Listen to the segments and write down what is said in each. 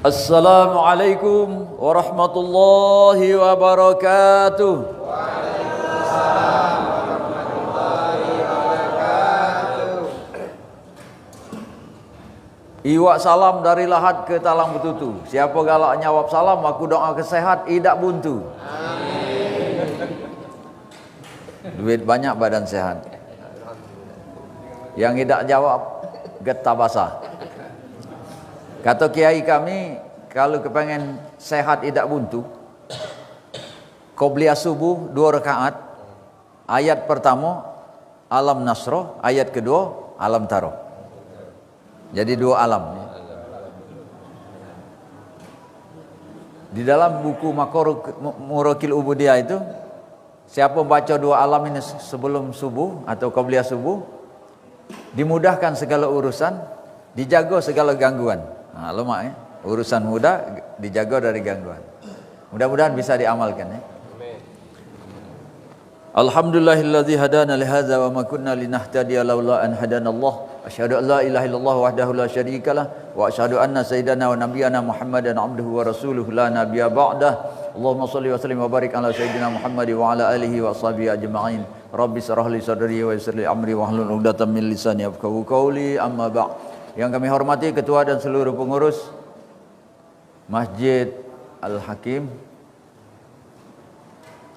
Assalamualaikum warahmatullahi wabarakatuh. Iwak salam dari lahat ke talang betutu. Siapa galak nyawab salam, aku doa kesehat, idak buntu. Amin. Duit banyak, badan sehat. Yang idak jawab, getah basah. Kata kiai kami, kalau kepengen sehat idak buntu, qobliyah subuh 2 rakaat. Ayat pertama Alam Nasroh, ayat kedua Alam Taroh. Jadi 2 alam. Di dalam buku Murakil Ubudiyah itu, siapa baca 2 alam ini sebelum subuh atau qobliyah subuh, dimudahkan segala urusan, dijaga segala gangguan. Nah, lemak ya. Urusan mudah dijaga dari gangguan. Mudah-mudahan bisa diamalkan ya. Alhamdulillahilladzi hadana li hadza wa ma kunna linahtadiya laula an hadanallah. Asyhadu an la ilaha illallah wahdahu la syarikalah wa asyhadu anna sayyidana wa nabiyyana Muhammadan abduhu wa rasuluhu la nabiyya ba'dah. Allahumma shalli wa sallim wa barik ala sayyidina Muhammad wa ala alihi wa sahbihi ajma'in. Rabbi shrah li sadri wa yassir li amri wahlul 'uqdatam min lisani yafqahu qawli. Amma ba'd. Yang kami hormati ketua dan seluruh pengurus Masjid Al-Hakim.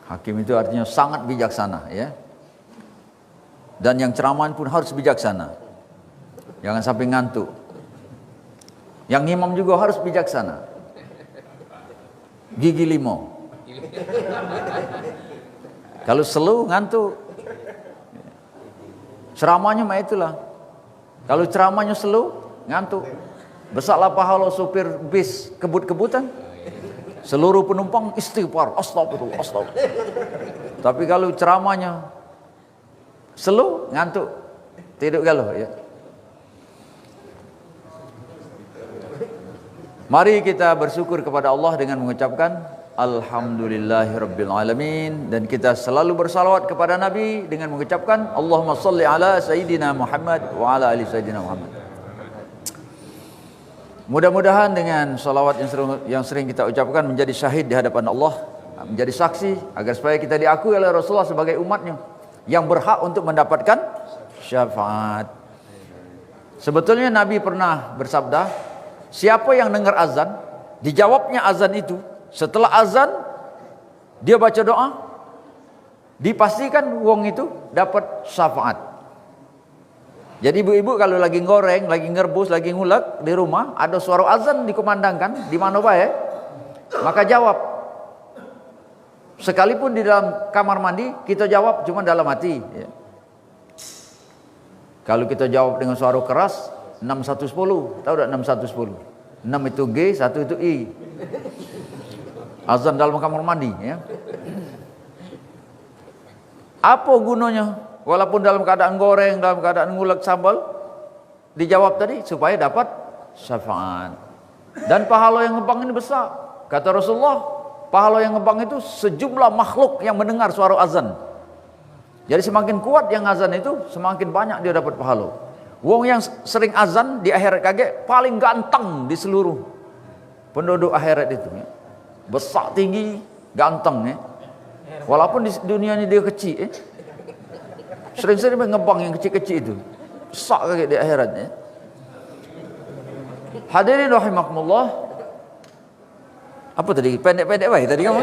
Hakim itu artinya sangat bijaksana ya. Dan yang ceramah pun harus bijaksana. Jangan sampai ngantuk. Yang imam juga harus bijaksana. Gigi 5. Kalau slow ngantuk. Ceramahnya mah itulah. Kalau ceramahnya slow ngantuk. Besarlah pahala supir bis kebut-kebutan. Seluruh penumpang istighfar, astagfirullah, astagfirullah. Tapi kalau ceramahnya slow ngantuk. Tidur galau ya. Mari kita bersyukur kepada Allah dengan mengucapkan Alhamdulillahirabbil alamin, dan kita selalu bersalawat kepada Nabi dengan mengucapkan Allahumma shalli ala sayyidina Muhammad wa ala ali sayyidina Muhammad. Mudah-mudahan dengan salawat yang sering kita ucapkan menjadi syahid di hadapan Allah, menjadi saksi agar supaya kita diakui oleh Rasulullah sebagai umatnya yang berhak untuk mendapatkan syafaat. Sebetulnya Nabi pernah bersabda, siapa yang dengar azan, dijawabnya azan itu, setelah azan dia baca doa, dipastikan wong itu dapat syafaat. Jadi ibu-ibu kalau lagi goreng, lagi ngerebus, lagi ngulek di rumah, ada suara azan dikumandangkan di mana bae, maka jawab. Sekalipun di dalam kamar mandi, kita jawab cuma dalam hati ya. Kalau kita jawab dengan suara keras, 6110, tahu tak 6110? 6 itu G, 1 itu I. Azan dalam kamar mandi ya. Apa gunanya? Walaupun dalam keadaan goreng, dalam keadaan ngulek sambal, dijawab tadi supaya dapat syafaat. Dan pahala yang ngembang ini besar. Kata Rasulullah, pahala yang ngembang itu sejumlah makhluk yang mendengar suara azan. Jadi semakin kuat yang azan itu, semakin banyak dia dapat pahala. Wong yang sering azan di akhirat kaget paling ganteng di seluruh penduduk akhirat itu ya. Besar, tinggi, ganteng ya. Walaupun di dunia ini dia kecil ya. Sering-sering mengembang yang kecil-kecil itu. Besar kaget di akhirat ya. Hadirin rahimakumullah. Apa tadi? Pendek-pendek baik tadi kamu.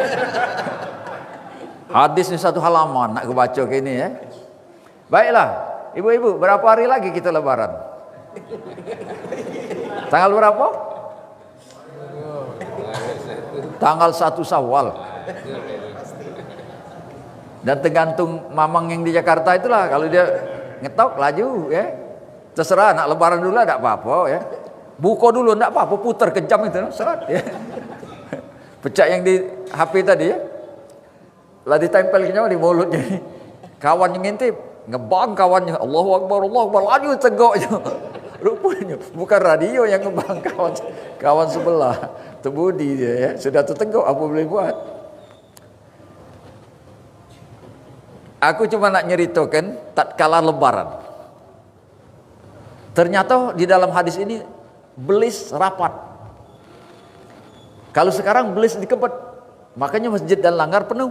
Hadis ini 1 halaman nak kebaca kayak ini ya. Baiklah. Ibu-ibu, berapa hari lagi kita lebaran? Tanggal berapa? Tanggal 1 Syawal. Dan tergantung mamang yang di Jakarta itulah, kalau dia ngetok laju ya. Terserah nak lebaran dulu enggak apa-apa ya. Buka dulu enggak apa-apa, putar kejam itu serat ya. Pecah yang di HP tadi ya. Lah ditempelnya di mulutnya. Kawan yang ngintip, ngebang kawannya, Allahu Akbar, laju tegoknya. Rupanya bukan radio yang ngebang kawan sebelah. Tebudi dia ya, sudah tertegok, apa boleh buat. Aku cuma nak nyeritakan tatkala lebaran. Ternyata di dalam hadis ini belis rapat. Kalau sekarang belis dikebet, makanya masjid dan langgar penuh.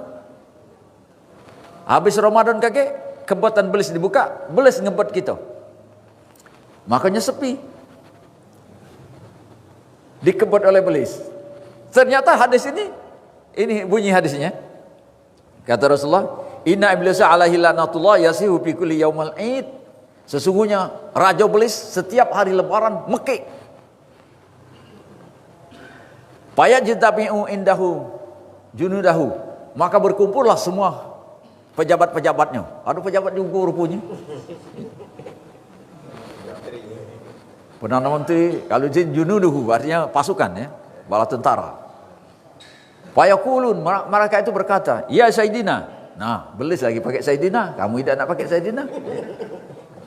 Habis Ramadan kakek, kebetan belis dibuka, belis ngebet kita. Makanya sepi. Dikebet oleh belis. Ternyata hadis ini bunyi hadisnya. Kata Rasulullah, inna iblisa alaihi lanatullah yasihu fi kulli yaumal id. Sesungguhnya raja belis setiap hari lebaran mekik. Fayajtabi'u indahu junudahu. Maka berkumpullah semua pejabat-pejabatnya. Ada pejabat juga rupanya. Perdana Menteri, kalau junuduhu artinya pasukan ya, bala tentara. Fayaqulun, mereka itu berkata, ya Sayyidina. Nah, belis lagi pakai Sayyidina, kamu tidak nak pakai Sayyidina.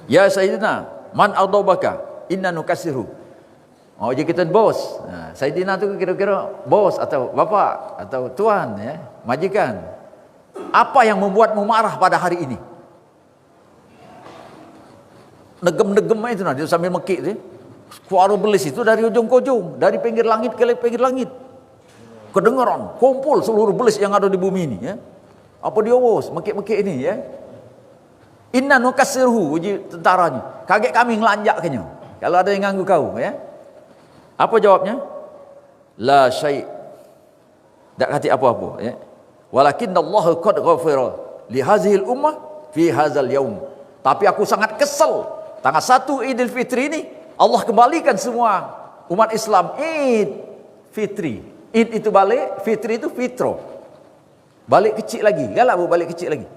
Ya Sayyidina, man ardobaka, inna nukasiru. Oh, jadi kita bos. Nah, Sayyidina itu kira-kira bos atau bapak atau tuan ya, majikan. Apa yang membuatmu marah pada hari ini? Negem-negem itu nah, dia sambil mekik tu. Suara belis itu dari ujung ke ujung, dari pinggir langit ke pinggir langit. Kedengaran, kumpul seluruh belis yang ada di bumi ini ya. Apa dia bos, mekik-mekik ini ya. Inna nukasirhu, uji tentaranya. Kaget kami ngelanjaknya. Kalau ada yang ganggu kau ya. Apa jawabnya? La syai'. Tak kata apa-apa ya. Walakin Allah qad ghafara li hadhihi al-ummah fi hadzal yaum. Tapi aku sangat kesal tanggal 1 Idul Fitri ini Allah kembalikan semua umat Islam Id Fitri. Id itu balik, Fitri itu fitro. Balik kecil lagi. Galak balik kecil lagi.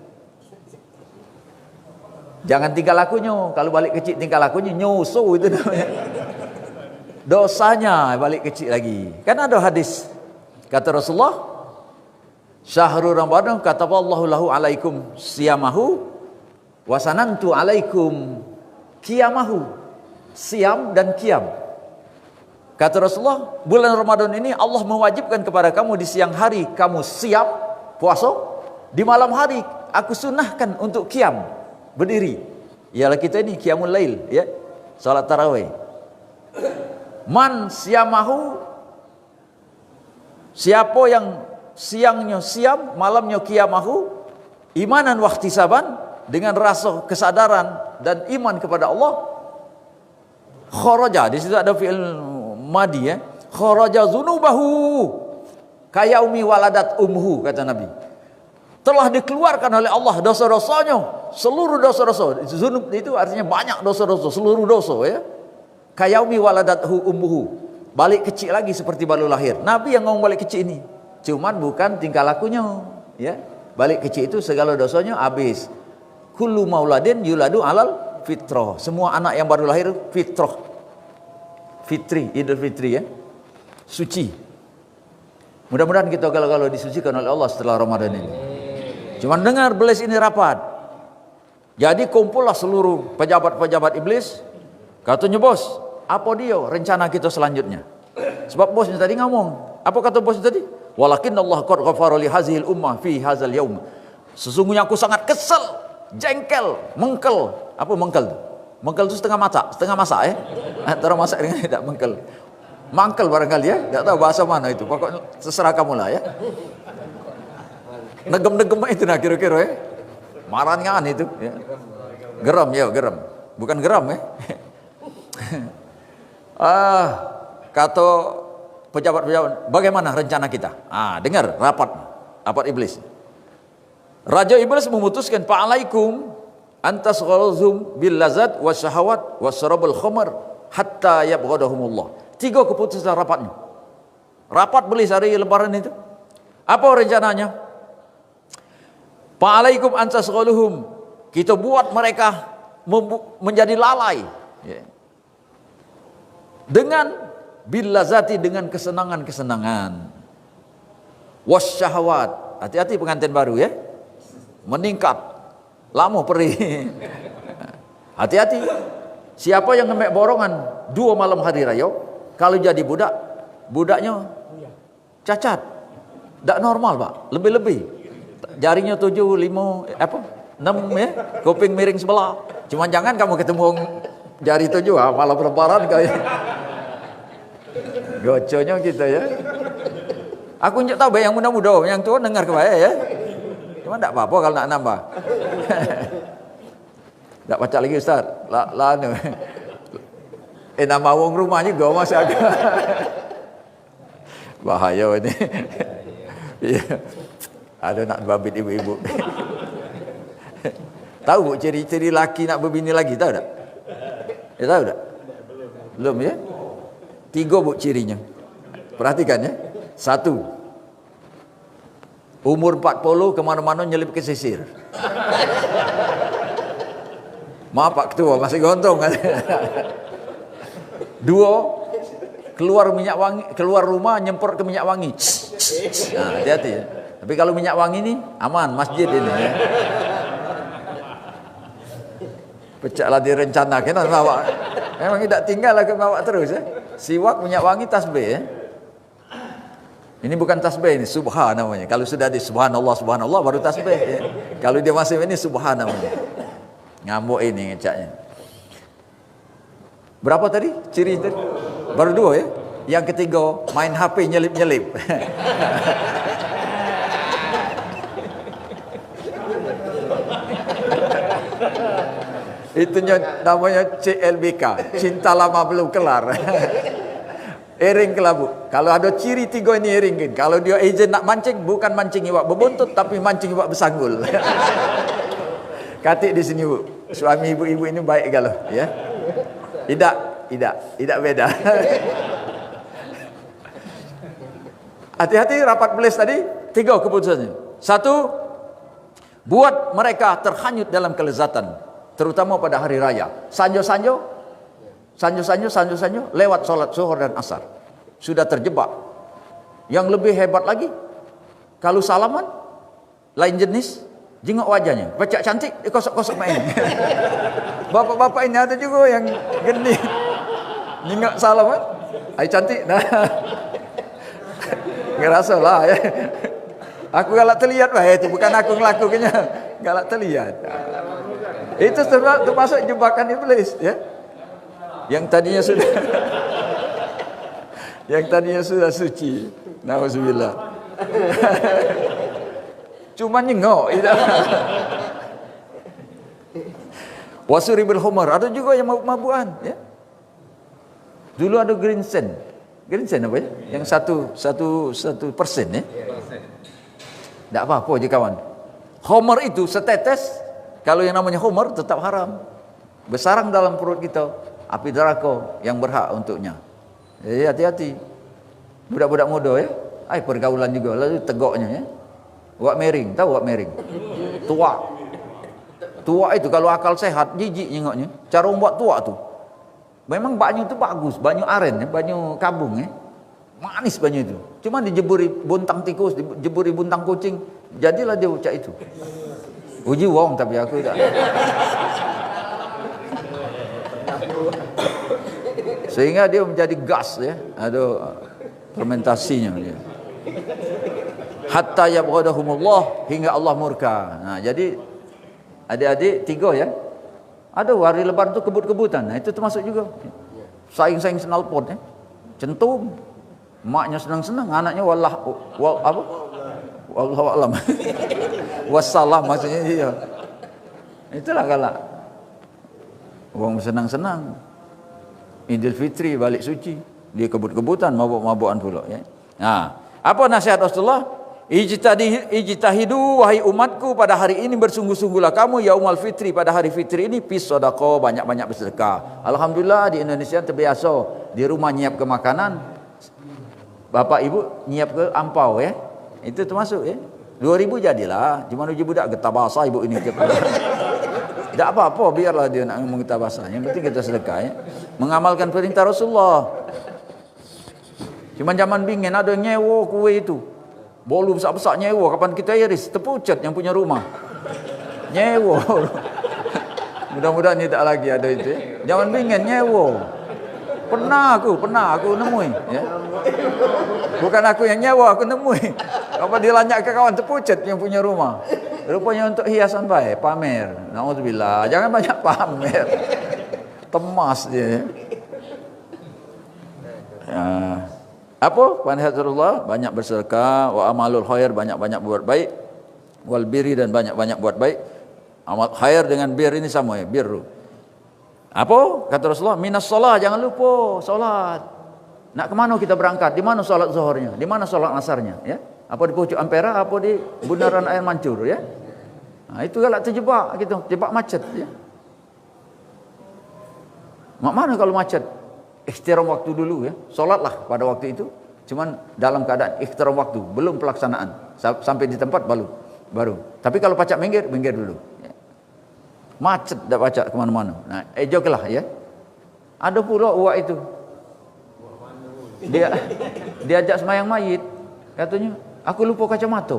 Jangan tinggal lakunya. Kalau balik kecil tinggal lakunya nyusu itu namanya. Dosanya balik kecil lagi. Kan ada hadis kata Rasulullah, syahrul Ramadan kataballahu lahu alaikum siyamahu wa sanantu alaikum qiyamahu. Siam dan qiyam. Kata Rasulullah, bulan Ramadan ini Allah mewajibkan kepada kamu di siang hari kamu siap puasa, di malam hari aku sunnahkan untuk qiyam, berdiri. Ialah kita ini qiyamul lail ya, salat tarawih. Man siyamahu, siapa yang siangnya siam, malamnya qiyamahu, imanan wa ihtisaban, dengan rasa kesadaran dan iman kepada Allah. Kharaja, di situ ada fi'il madi ya. Kharaja zunubahu kayaumi waladat umhu, kata Nabi. Telah dikeluarkan oleh Allah dosa-dosanya, seluruh dosa-dosa. Zunub itu artinya banyak dosa-dosa, seluruh dosa ya. Kayaumi waladathu ummuhu, balik kecil lagi seperti baru lahir. Nabi yang ngomong balik kecil ini, cuman bukan tingkah lakunya ya. Balik kecil itu segala dosanya habis. Kullu mauladin yuladu alal fitrah. Semua anak yang baru lahir fitrah. Fitri, Idul Fitri ya. Suci. Mudah-mudahan kita kalau disucikan oleh Allah setelah Ramadan ini. Cuman dengar belis ini rapat. Jadi kumpullah seluruh pejabat-pejabat iblis. Katanya bos, apa dia rencana kita selanjutnya? Sebab bosnya tadi ngomong. Apa kata bosnya tadi? Walakin Allah qad ghafara li hadhil ummah fi hadzal yaum. Sesungguhnya aku sangat kesel, jengkel, mengkel. Apa mengkel? Mengkel itu setengah masak ya. Antara masak dengan tidak mengkel. Mangkel barangkali ya, tidak tahu bahasa mana itu. Pokoknya terserah kamu lah ya. Negem-negem itu nah kira-kira ya. Marahnya itu ya. Geram ya, geram. Bukan geram ya. Kata pejabat-pejabat, bagaimana rencana kita? Dengar rapat iblis. Raja iblis memutuskan, fa'alaikum antas ghaluzum bil lazat wasyahawat wasyrabul khamar hatta yabghadahumullah. 3 keputusan rapatnya. Rapat belis hari lebaran itu. Apa rencananya? Fa'alaikum antas ghaluhum, kita buat mereka menjadi lalai ya. Dengan billazati, dengan kesenangan-kesenangan. Wasyahawat, hati-hati pengantin baru ya. Meningkat, lama perih. Hati-hati. Siapa yang ngemek borongan 2 malam hari raya, kalau jadi budak, budaknya cacat. Tak normal pak, lebih-lebih. Jarinya 7, 5, 6 ya, kuping miring sebelah. Cuman jangan kamu ketemu jari 7 malam lebaran kayak goconya kita ya. Aku nggak tahu yang muda-muda, yang tua dengar ke saya ya. Cuma tak apa-apa kalau nak nambah. Tak baca lagi Ustaz. Lah anu. Nama wong rumah juga masih agak bahaya ini. Ya. Ada nak babit ibu-ibu. Tahu bu ciri-ciri laki nak berbini lagi, tahu tak? Ya tahu tak? Belum ya? 3 bu cirinya. Perhatikan ya. 1. Umur 40 kemana-mana nyelip ke sisir. Maaf Pak Ketua, masih gontong kan? 2. Keluar minyak wangi, keluar rumah nyemprot ke minyak wangi. Nah, hati-hati ya. Tapi kalau minyak wangi ini aman, masjid ini ya. Pecahlah direncanakan bawa. Memang tidak tinggal lagi bawa terus ya. Siwak, minyak wangi, tasbih ya. Ini bukan tasbih, ini subhan namanya. Kalau sudah di subhanallah subhanallah baru tasbih ya. Kalau dia masih ini subhan namanya. Ngamuk ini ngecaknya. Berapa tadi ciri tadi? Baru 2 ya. Yang ketiga main HP nyelip-nyelip. Itu namanya CLBK, cinta lama belum kelar. Ering kelabu. Kalau ada ciri 3 ini eringin. Kalau dia ejen nak mancing, bukan mancing iwak berbuntut, tapi mancing iwak bersanggul. Katik di sini bu. Suami ibu-ibu ini baik kalau, ya. Tidak beda. Hati-hati rapat belis tadi. 3 keputusannya. 1, buat mereka terhanyut dalam kelezatan. Terutama pada hari raya. Sanjo-sanjo lewat sholat zuhur dan asar. Sudah terjebak. Yang lebih hebat lagi, kalau salaman lain jenis, jengok wajahnya, pecak cantik, dikosok-kosok main. Bapak-bapak ini ada juga yang geni. Jengok salaman, ay cantik. Nah. Ngerasa lah ya. Aku galak terlihat bah itu, bukan aku ngelakukannya. Galak terlihat. Itu termasuk jebakan iblis ya. Yang tadinya sudah suci. Nauzubillah. Cuma nyengok. Wasuribil humar, ada juga yang mabuk-mabukan ya. Dulu ada Greensen apa ya? Yang 1% ya. Tidak apa-apa je kawan. Homer itu setetes. Kalau yang namanya homer tetap haram. Bersarang dalam perut kita api neraka yang berhak untuknya. Jadi hati-hati. Budak-budak muda ya. Pergaulan juga lalu tegoknya ya. Wak mering, tahu wak mering? Tua itu kalau akal sehat jijik nyengoknya. Cara membuat tua tu. Memang banyu itu bagus, banyu aren ya, banyu kabung ya. Manis banyu itu. Cuma dijeburi buntang tikus, dijeburi buntang kucing, jadilah dia ucap itu. Uji wong tapi aku tak. Sehingga dia menjadi gas ya. Ada fermentasinya dia. Hatta yabghadahumullah, hingga Allah murka. Nah, jadi adik-adik 3 ya. Ada hari lebaran tu kebut-kebutan. Nah, itu termasuk juga. Saing-saing snalpot ya. Centum. Maknya senang-senang, anaknya wallahu alam. Wassalam maksudnya dia. Itulah galak. Wong senang-senang. Idul Fitri balik suci, dia kebut-kebutan, mabuk-mabukan pula ya. Nah, apa nasihat Rasulullah? Ijtahidu wahai umatku, pada hari ini bersungguh-sungguhlah kamu yaumal fitri, pada hari fitri ini fis sedekah, banyak-banyak bersedekah. Alhamdulillah di Indonesia terbiasa di rumah nyiap ke makanan, bapak ibu nyiap ke ampau ya. Itu termasuk ya. 2000 jadilah, cuma uji budak getah bahasa ibu ini. Tidak apa-apa, biarlah dia nak ngomong getah bahasa. Yang penting kita sedekah ya. Mengamalkan perintah Rasulullah. Cuma zaman bingin ada yang nyewa kue itu. Bolu besar-besar nyewa, kapan kita iris? Terpucat yang punya rumah. Nyewa. Mudah-mudahan ni tak lagi ada itu ya. Zaman bingin nyewa. Pernah aku nemui ya. Bukan aku yang nyewa, aku nemui. Apa dia lanyak ke kawan terpucat yang punya rumah. Rupanya untuk hiasan baik, pamer. Nauzubillah, jangan banyak pamer. Temas dia. Ya. Apa? Panhaturullah, banyak bersedekah, wa amalul khair, banyak-banyak buat baik, wal birri, dan banyak-banyak buat baik. Amal khair dengan bir ini sama ya, birru. Apa? Kata Rasulullah, minas shalah, jangan lupa salat. Nak ke mana kita berangkat? Di mana salat zuhurnya? Di mana salat asarnya? Ya? Apa di Pucuk Ampera, apa di Bundaran Air Mancur, ya? Nah, itu galak terjebak gitu, terjebak macet, ya. Mak mana kalau macet? Ikhtiram waktu dulu, ya. Salatlah pada waktu itu. Cuman dalam keadaan ikhtiram waktu, belum pelaksanaan. Sampai di tempat baru. Tapi kalau pacak minggir dulu. Ya. Macet dah pacak kemana-mana. Nah, ejoklah, ya. Ada pula uak itu. Dia ajak semayang mayit, katanya, aku lupa kacamata.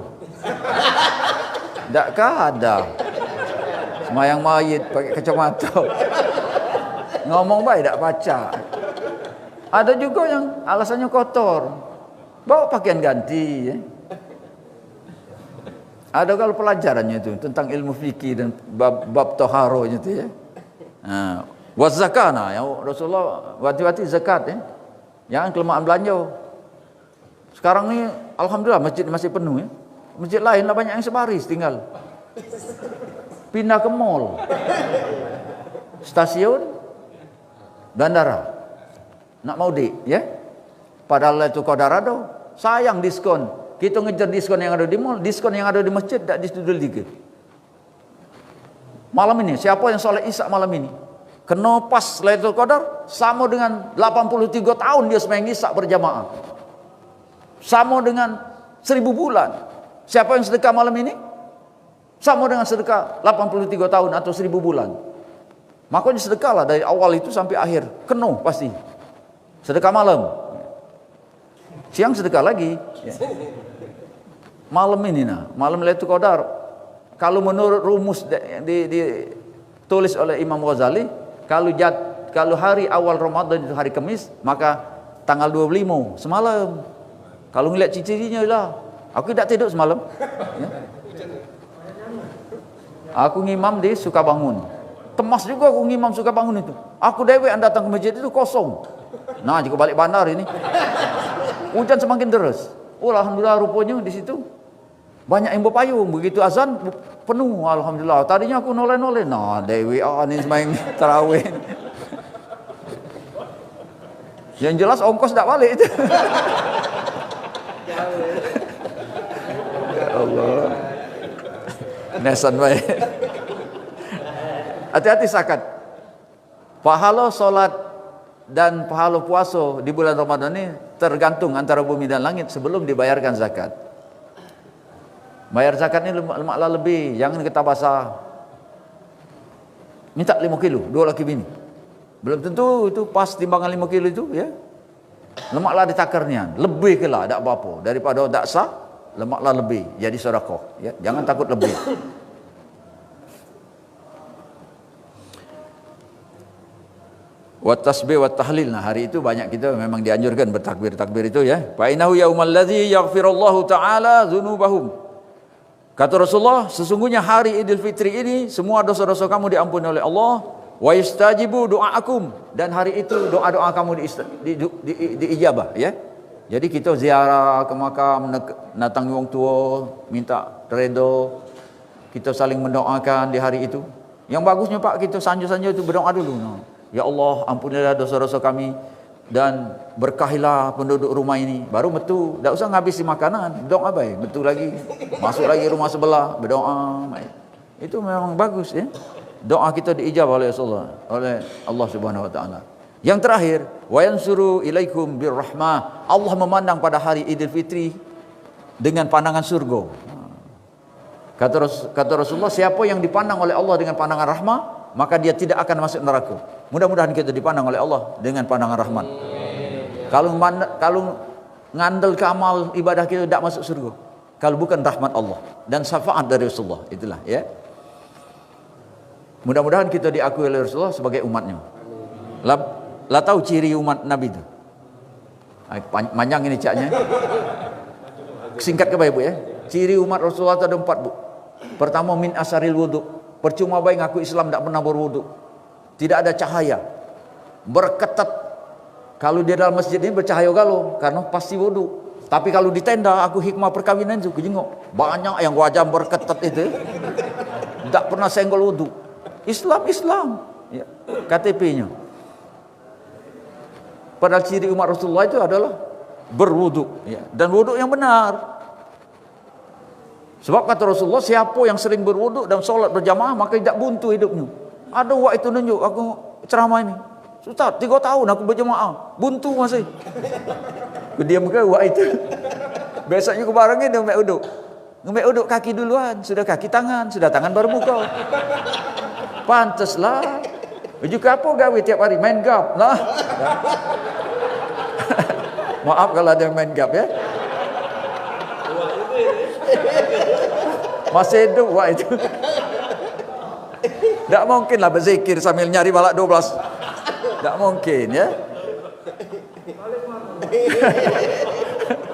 Takkah ada semayang mayit pakai kacamata? Ngomong baik tak baca. Ada juga yang alasannya kotor, bawa pakaian ganti, ya. Ada kalau pelajarannya itu tentang ilmu fikih dan bab toharohnya itu, ya. Nah, wazakana, ya Rasulullah wati-wati zakat, ya. Jangan kelemahan belanja. Sekarang ni alhamdulillah masjid masih penuh, ya. Masjid lain lah banyak yang sebaris tinggal. Pindah ke mall, stasiun, bandara. Nak mau ya? Padahal itu Qadar ada. Sayang diskon. Kita ngejar diskon yang ada di mall, diskon yang ada di masjid tak disetujui dikit. Malam ini siapa yang solat Isya malam ini? Kena pas Lailatul Qadar sama dengan 83 tahun dia sembahyang Isya berjamaah. Sama dengan 1000 bulan. Siapa yang sedekah malam ini? Sama dengan sedekah 83 tahun atau 1000 bulan. Makanya sedekahlah dari awal itu sampai akhir. Kena pasti. Sedekah malam. Siang sedekah lagi. Ya. Malam ini malam Lailatul Qadar. Kalau menurut rumus ditulis oleh Imam Ghazali, kalau hari awal Ramadan itu hari Kamis, maka tanggal 25 semalam. Kalau ngeliat ciri-cirinya lah. Aku tidak tidur semalam. Ya. Aku ngimam di Sukabangun. Temas juga aku ngimam Sukabangun itu. Aku dewek datang ke masjid itu kosong. Nah, jika balik bandar ini, hujan semakin deras. Oh, alhamdulillah rupanya di situ banyak yang berpayung. Begitu azan penuh, alhamdulillah. Tadinya aku noleh-noleh. Nah, dewek ni semain tarawih. Yang jelas ongkos tak balik itu. Ya Allah. Nesan baik. Hati-hati zakat. Pahala solat dan pahala puasa di bulan Ramadan ini tergantung antara bumi dan langit sebelum dibayarkan zakat. Bayar zakat ini lemaklah lebih, jangan kita basah. Minta 5 kilo, 2 laki bini. Belum tentu itu pas timbangan 5 kilo itu, ya. Lemaklah ditakarnya, lebih ke lah, tak apa-apa. Daripada tak sah, lemaklah lebih, jadi sedekah, ya. Jangan takut lebih. Wa tasbih wa tahlil. Nah, hari itu banyak kita memang dianjurkan bertakbir-takbir itu, ya. Fa innahu yaumal ladzi yaghfirullahu taala dzunubahum. Kata Rasulullah, sesungguhnya hari Idul Fitri ini semua dosa-dosa kamu diampuni oleh Allah, wa yastajibu du'aakum, dan hari itu doa-doa kamu diijabah, ya. Jadi kita ziarah ke makam, datangi orang tua, minta redha, kita saling mendoakan di hari itu. Yang bagusnya Pak, kita sanjung-sanjung itu berdoa dulu. Ya Allah, ampunilah dosa-dosa kami dan berkahilah penduduk rumah ini. Baru betul, tak usah nghabisi makanan, doa baik, betul lagi. Masuk lagi rumah sebelah, berdoa. Itu memang bagus, ya. Doa kita diijabah oleh Allah Subhanahu wa taala. Yang terakhir, wa yansuru ilaikum birrahmah. Allah memandang pada hari Idul Fitri dengan pandangan surga. Kata Rasulullah, siapa yang dipandang oleh Allah dengan pandangan rahmah, maka dia tidak akan masuk neraka. Mudah-mudahan kita dipandang oleh Allah dengan pandangan rahmat. Kalau ngandel ke amal ibadah kita tidak masuk surga, kalau bukan rahmat Allah dan syafaat dari Rasulullah. Itulah, ya. Mudah-mudahan kita diakui oleh Rasulullah sebagai umatnya. Lah tahu ciri umat Nabi itu? Panjang ini caknya. Singkat ke baik, Bu, ya. Ciri umat Rasulullah itu ada 4, Bu. Pertama, min asaril wudu. Percuma baik ngaku Islam tak pernah berwudu. Tidak ada cahaya. Berketat Kalau dia dalam masjid ini bercahaya galau karena pasti wudu. Tapi kalau di tenda, aku hikmah perkawinan itu jengok banyak yang wajah berketat itu, tidak pernah senggol wudu. Islam, ya, KTP-nya. Padahal ciri umat Rasulullah itu adalah berwudu, ya, dan wudu yang benar. Sebab kata Rasulullah, siapa yang sering berwudu dan sholat berjamaah maka tidak buntu hidupnya. Ada wak itu nunjuk aku ceramah ini. Ustaz, 3 tahun aku berjamaah, buntu masih. Aku diam ke wak itu. Besoknya aku barengin dia ngemek uduk. Ngemek uduk kaki duluan, sudah kaki tangan, sudah tangan baru muka. Pantaslah. Juga apa gawe tiap hari main gap lah. Maaf kalau ada yang main gap ya. Masih hidup wak itu. Tak mungkin lah berzikir sambil nyari balak 12. Tak mungkin ya.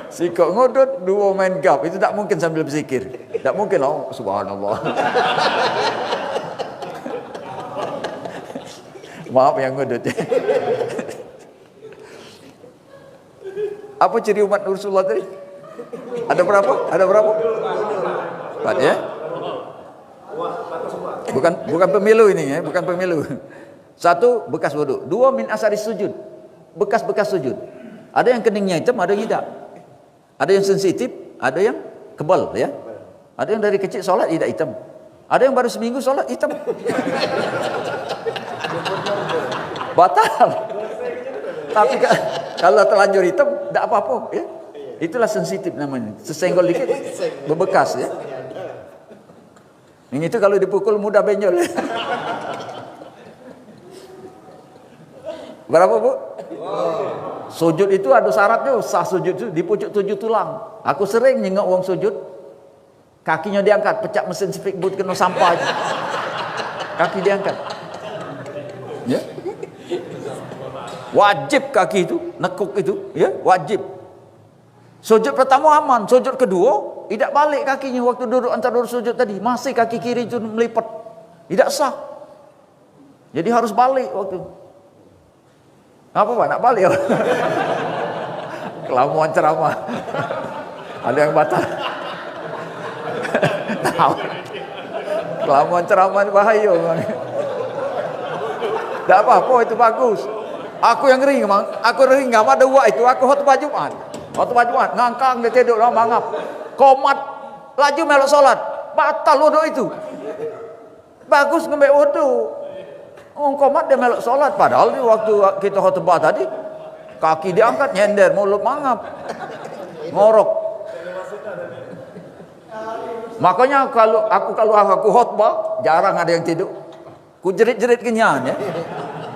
Sikok ngodot, 2 main gap. Itu tak mungkin sambil berzikir. Tak mungkin lah. Subhanallah. Maaf yang ngodot ya. Apa ciri umat Rasulullah tadi? Ada berapa? Ada berapa? 4 ya. Bukan pemilu ini ya, bukan pemilu. 1, bekas wudu. 2, min asari sujud. Bekas-bekas sujud. Ada yang keningnya hitam, ada yang tidak. Ada yang sensitif, ada yang kebal ya. Ada yang dari kecil sholat tidak hitam. Ada yang baru seminggu sholat hitam. Batal. Tapi kalau terlanjur hitam, tidak apa-apa ya. Itulah sensitif namanya. Sesenggol dikit, berbekas ya. Yang itu kalau dipukul mudah benjol. Berapa bu? Sujud itu ada syaratnya, sah sujud itu di pucuk 7 tulang. Aku sering nyengok wong sujud, kakinya diangkat, pecah mesin speedboat kena sampah. Kaki diangkat. Ya. Wajib kaki itu, nekuk itu, ya wajib. Sujud pertama aman, sujud kedua tidak balik kakinya waktu duduk antara 2 sujud tadi, masih kaki kiri itu melipat, tidak sah. Jadi harus balik waktu. Apa Pak? Nak balik? Kelamuan ceramah. Ada yang batal. Tahu. Kelamuan ceramah bahaya. Tak apa-apa, itu bagus. Aku yang ngeri memang. Aku ngeri enggak ada wak itu. Aku khutbah Jumat. Khutbah Jumat ngangkang dia tidur lah mangap. Komat laju melok salat. Batal wudu itu. Bagus ngembe wudu. Komat dia melok salat, padahal di waktu kita khutbah tadi kaki diangkat nyender, mulut mangap, ngorok. Makanya kalau aku khutbah jarang ada yang tidur. Ku jerit-jerit kenyang ya.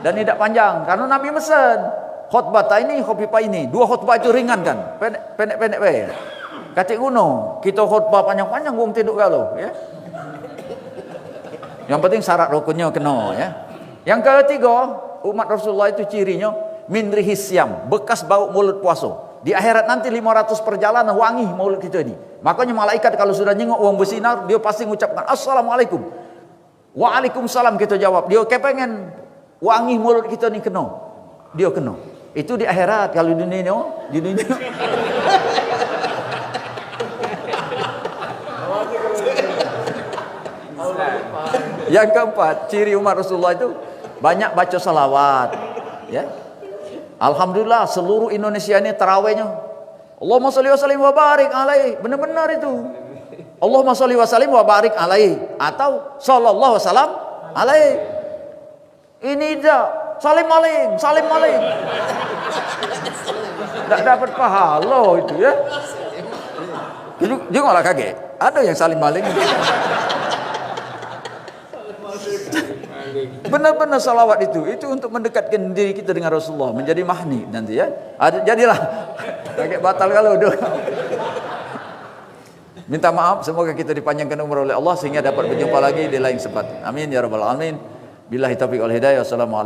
Dan tidak panjang karena Nabi mesen khutbah ini khutbah ini 2 khutbah itu ringan kan, pendek-pendek bae. Kacik kuno, kita khutbah panjang-panjang wong tidur galau ya. Yang penting syarat rukunnya kena ya. Yang ketiga, umat Rasulullah itu cirinya min rihis syam, bekas bau mulut puasa. Di akhirat nanti 500 perjalanan wangi mulut kita ini. Makanya malaikat kalau sudah nyengok wong bersinar, dia pasti mengucapkan assalamualaikum. Waalaikumsalam kita jawab. Dia kepengen wangi mulut kita ni kena. Dia kena. Itu di akhirat. Kalau di dunia di dunia. Yang keempat, ciri umat Rasulullah itu banyak baca salawat, ya. Alhamdulillah seluruh Indonesia ini tarawihnya Allahumma sholli wa sallim wa barik alaihi. Benar-benar itu. Allahumma sholli wa sallim wa barik alaihi atau sallallahu wasallam alaihi. Ini dah salim maling, salim maling. Tak dapat pahala itu ya. Dia malah kaget. Ada yang salim maling. Benar-benar salawat itu untuk mendekatkan diri kita dengan Rasulullah, menjadi mahni nanti ya. Jadilah kaget batal kalau udah. Minta maaf, semoga kita dipanjangkan umur oleh Allah sehingga dapat berjumpa lagi di lain kesempatan. Amin ya rabbal alamin. Billahi taufiq wal hidayah. Wassalamualaikum.